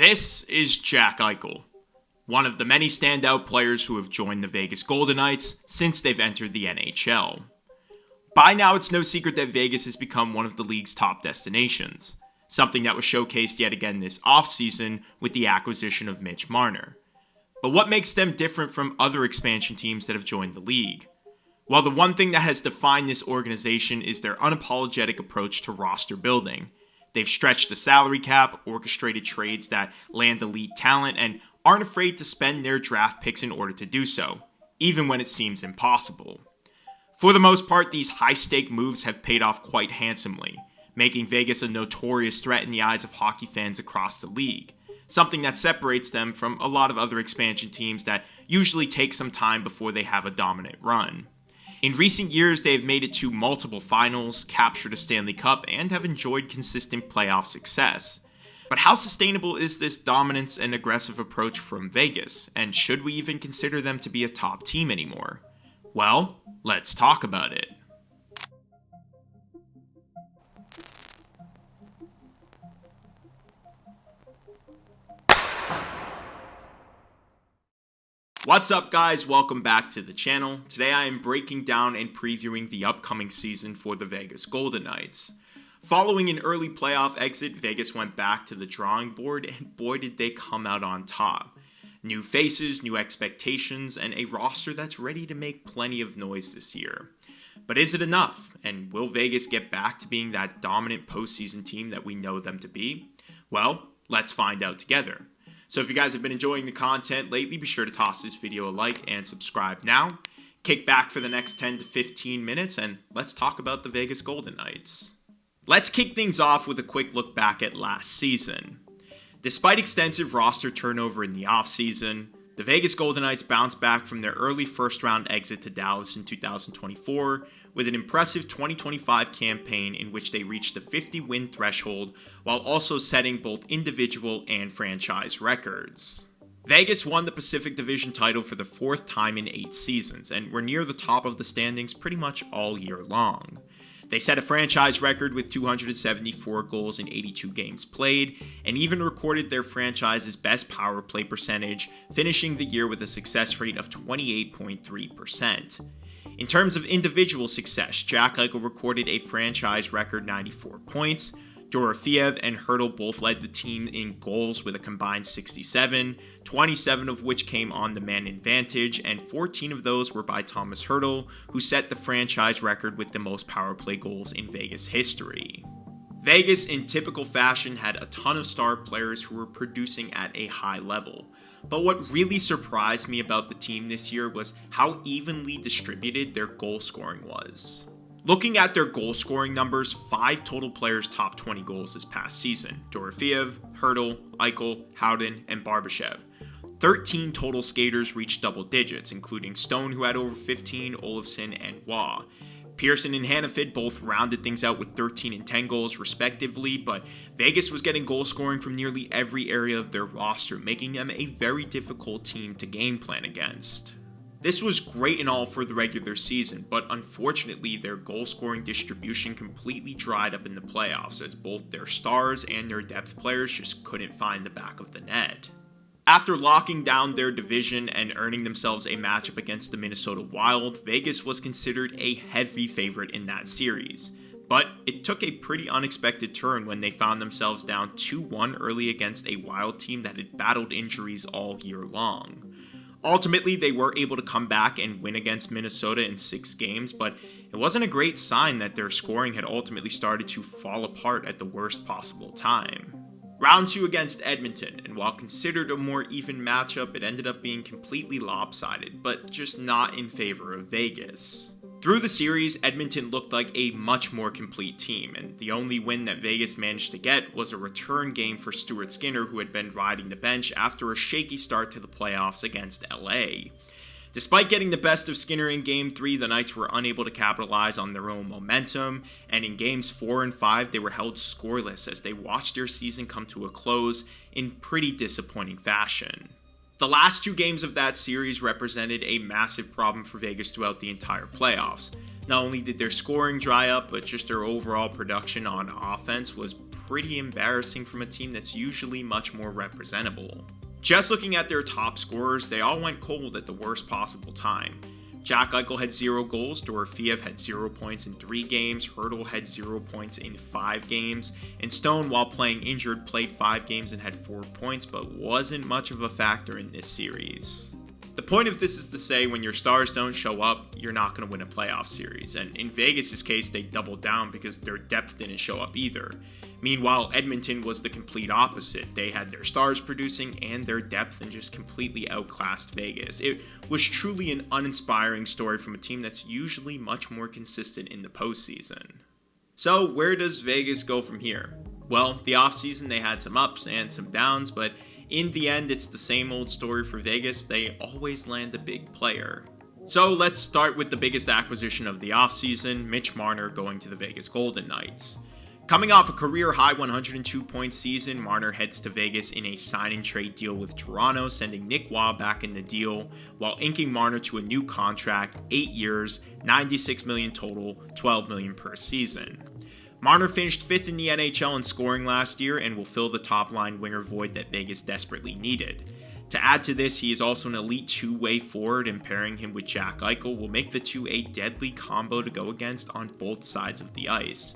This is Jack Eichel, one of the many standout players who have joined the Vegas Golden Knights since they've entered the NHL. By now, it's no secret that Vegas has become one of the league's top destinations, something that was showcased yet again this offseason with the acquisition of Mitch Marner. But what makes them different from other expansion teams that have joined the league? Well, the one thing that has defined this organization is their unapologetic approach to roster building. They've stretched the salary cap, orchestrated trades that land elite talent, and aren't afraid to spend their draft picks in order to do so, even when it seems impossible. For the most part, these high-stake moves have paid off quite handsomely, making Vegas a notorious threat in the eyes of hockey fans across the league, something that separates them from a lot of other expansion teams that usually take some time before they have a dominant run. In recent years, they have made it to multiple finals, captured a Stanley Cup, and have enjoyed consistent playoff success. But how sustainable is this dominance and aggressive approach from Vegas, and should we even consider them to be a top team anymore? Well, let's talk about it. What's up, guys? Welcome back to the channel. Today I am breaking down and previewing the upcoming season for the Vegas Golden Knights. Following an early playoff exit, Vegas went back to the drawing board, and boy did they come out on top. New faces, new expectations, and a roster that's ready to make plenty of noise this year. But is it enough? And will Vegas get back to being that dominant postseason team that we know them to be? Well, let's find out together. So if you guys have been enjoying the content lately, be sure to toss this video a like and subscribe now. Kick back for the next 10 to 15 minutes and let's talk about the Vegas Golden Knights. Let's kick things off with a quick look back at last season. Despite extensive roster turnover in the offseason, the Vegas Golden Knights bounced back from their early first-round exit to Dallas in 2024 with an impressive 2025 campaign in which they reached the 50-win threshold while also setting both individual and franchise records. Vegas won the Pacific Division title for the fourth time in 8 seasons and were near the top of the standings pretty much all year long. They set a franchise record with 274 goals in 82 games played, and even recorded their franchise's best power play percentage, finishing the year with a success rate of 28.3%. In terms of individual success, Jack Eichel recorded a franchise record 94 points. Dorofeev and Hertl both led the team in goals with a combined 67, 27 of which came on the man advantage, and 14 of those were by Thomas Hertl, who set the franchise record with the most power play goals in Vegas history. Vegas, in typical fashion, had a ton of star players who were producing at a high level. But what really surprised me about the team this year was how evenly distributed their goal scoring was. Looking at their goal scoring numbers, 5 total players topped 20 goals this past season: Dorofeev, Hertl, Eichel, Howden, and Barbashev. 13 total skaters reached double digits, including Stone, who had over 15, Olofsson, and Waugh. Pearson and Hannafin both rounded things out with 13 and 10 goals respectively, but Vegas was getting goal scoring from nearly every area of their roster, making them a very difficult team to game plan against. This was great and all for the regular season, but unfortunately their goal scoring distribution completely dried up in the playoffs as both their stars and their depth players just couldn't find the back of the net. After locking down their division and earning themselves a matchup against the Minnesota Wild, Vegas was considered a heavy favorite in that series. But it took a pretty unexpected turn when they found themselves down 2-1 early against a Wild team that had battled injuries all year long. Ultimately, they were able to come back and win against Minnesota in 6 games, but it wasn't a great sign that their scoring had ultimately started to fall apart at the worst possible time. Round 2 against Edmonton, and while considered a more even matchup, it ended up being completely lopsided, but just not in favor of Vegas. Through the series, Edmonton looked like a much more complete team, and the only win that Vegas managed to get was a return game for Stuart Skinner, who had been riding the bench after a shaky start to the playoffs against LA. Despite getting the best of Skinner in Game 3, the Knights were unable to capitalize on their own momentum, and in Games 4 and 5, they were held scoreless as they watched their season come to a close in pretty disappointing fashion. The last 2 games of that series represented a massive problem for Vegas throughout the entire playoffs. Not only did their scoring dry up, but just their overall production on offense was pretty embarrassing from a team that's usually much more representable. Just looking at their top scorers, they all went cold at the worst possible time. Jack Eichel had 0 goals, Dorofeev had 0 points in 3 games, Hertl had 0 points in 5 games, and Stone, while playing injured, played 5 games and had 4 points, but wasn't much of a factor in this series. The point of this is to say when your stars don't show up, you're not going to win a playoff series, and in Vegas' case, they doubled down because their depth didn't show up either. Meanwhile, Edmonton was the complete opposite. They had their stars producing and their depth and just completely outclassed Vegas. It was truly an uninspiring story from a team that's usually much more consistent in the postseason. So where does Vegas go from here? Well, the offseason they had some ups and some downs, but in the end it's the same old story for Vegas. They always land a big player. So let's start with the biggest acquisition of the offseason, Mitch Marner going to the Vegas Golden Knights. Coming off a career-high 102-point season, Marner heads to Vegas in a sign-and-trade deal with Toronto, sending Nick Waugh back in the deal, while inking Marner to a new contract, 8 years, $96 million total, $12 million per season. Marner finished 5th in the NHL in scoring last year and will fill the top-line winger void that Vegas desperately needed. To add to this, he is also an elite two-way forward, and pairing him with Jack Eichel will make the two a deadly combo to go against on both sides of the ice.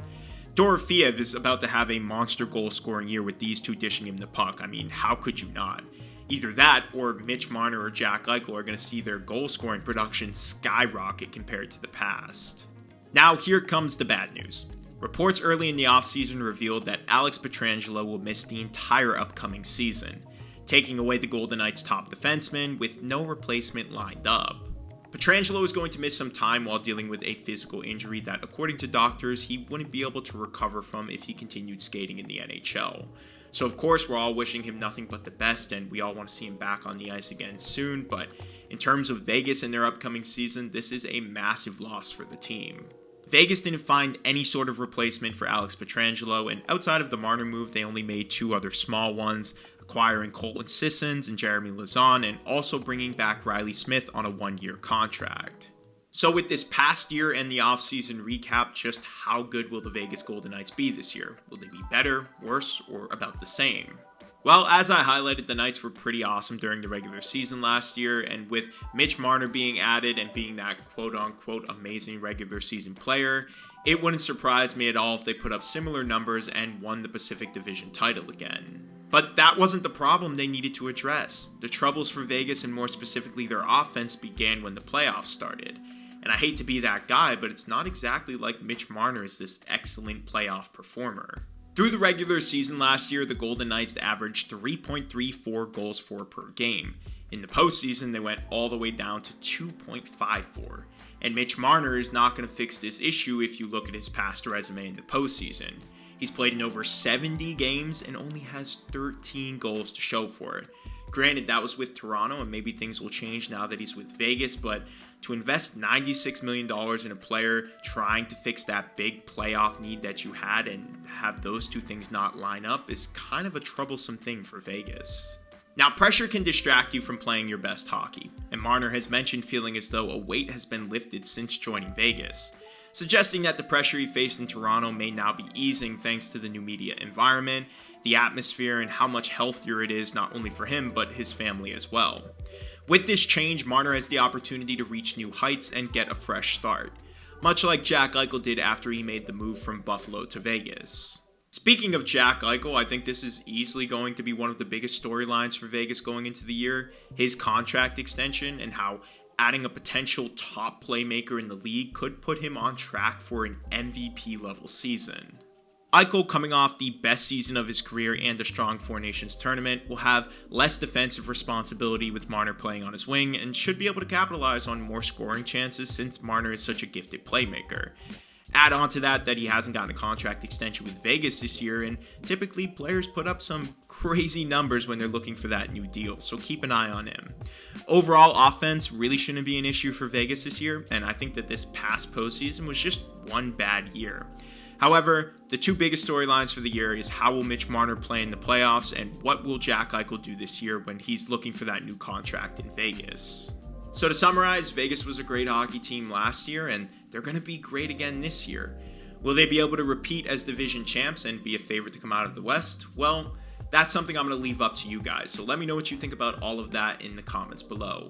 Dorofeev is about to have a monster goal-scoring year with these two dishing him the puck. I mean, how could you not? Either that, or Mitch Marner or Jack Eichel are going to see their goal-scoring production skyrocket compared to the past. Now, here comes the bad news. Reports early in the offseason revealed that Alex Pietrangelo will miss the entire upcoming season, taking away the Golden Knights' top defenseman with no replacement lined up. Pietrangelo is going to miss some time while dealing with a physical injury that, according to doctors, he wouldn't be able to recover from if he continued skating in the NHL. So of course, we're all wishing him nothing but the best, and we all want to see him back on the ice again soon, but in terms of Vegas and their upcoming season, this is a massive loss for the team. Vegas didn't find any sort of replacement for Alex Pietrangelo, and outside of the Marner move, they only made 2 other small ones, acquiring Colton Sissons and Jeremy Lauzon, and also bringing back Riley Smith on a 1-year contract. So with this past year and the offseason recap, just how good will the Vegas Golden Knights be this year? Will they be better, worse, or about the same? Well, as I highlighted, the Knights were pretty awesome during the regular season last year, and with Mitch Marner being added and being that quote-unquote amazing regular season player, it wouldn't surprise me at all if they put up similar numbers and won the Pacific Division title again. But that wasn't the problem they needed to address. The troubles for Vegas, and more specifically their offense, began when the playoffs started. And I hate to be that guy, but it's not exactly like Mitch Marner is this excellent playoff performer. Through the regular season last year, the Golden Knights averaged 3.34 goals for per game. In the postseason, they went all the way down to 2.54. And Mitch Marner is not going to fix this issue if you look at his past resume in the postseason. He's played in over 70 games and only has 13 goals to show for it. Granted, that was with Toronto, and maybe things will change now that he's with Vegas, but to invest $96 million in a player trying to fix that big playoff need that you had and have those two things not line up is kind of a troublesome thing for Vegas. Now, pressure can distract you from playing your best hockey, and Marner has mentioned feeling as though a weight has been lifted since joining Vegas, suggesting that the pressure he faced in Toronto may now be easing thanks to the new media environment, the atmosphere, and how much healthier it is not only for him but his family as well. With this change, Marner has the opportunity to reach new heights and get a fresh start, much like Jack Eichel did after he made the move from Buffalo to Vegas. Speaking of Jack Eichel, I think this is easily going to be one of the biggest storylines for Vegas going into the year, his contract extension and how adding a potential top playmaker in the league could put him on track for an MVP level season. Eichel, coming off the best season of his career and a strong Four Nations tournament, will have less defensive responsibility with Marner playing on his wing and should be able to capitalize on more scoring chances since Marner is such a gifted playmaker. Add on to that he hasn't gotten a contract extension with Vegas this year, and typically players put up some crazy numbers when they're looking for that new deal, so keep an eye on him. Overall, offense really shouldn't be an issue for Vegas this year, and I think that this past postseason was just one bad year. However, the two biggest storylines for the year is how will Mitch Marner play in the playoffs and what will Jack Eichel do this year when he's looking for that new contract in Vegas. So to summarize, Vegas was a great hockey team last year and they're going to be great again this year. Will they be able to repeat as division champs and be a favorite to come out of the West? Well, that's something I'm going to leave up to you guys. So let me know what you think about all of that in the comments below.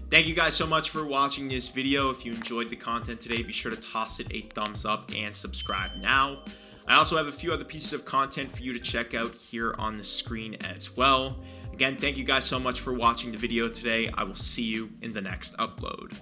Thank you guys so much for watching this video. If you enjoyed the content today, be sure to toss it a thumbs up and subscribe now. I also have a few other pieces of content for you to check out here on the screen as well. Again, thank you guys so much for watching the video today. I will see you in the next upload.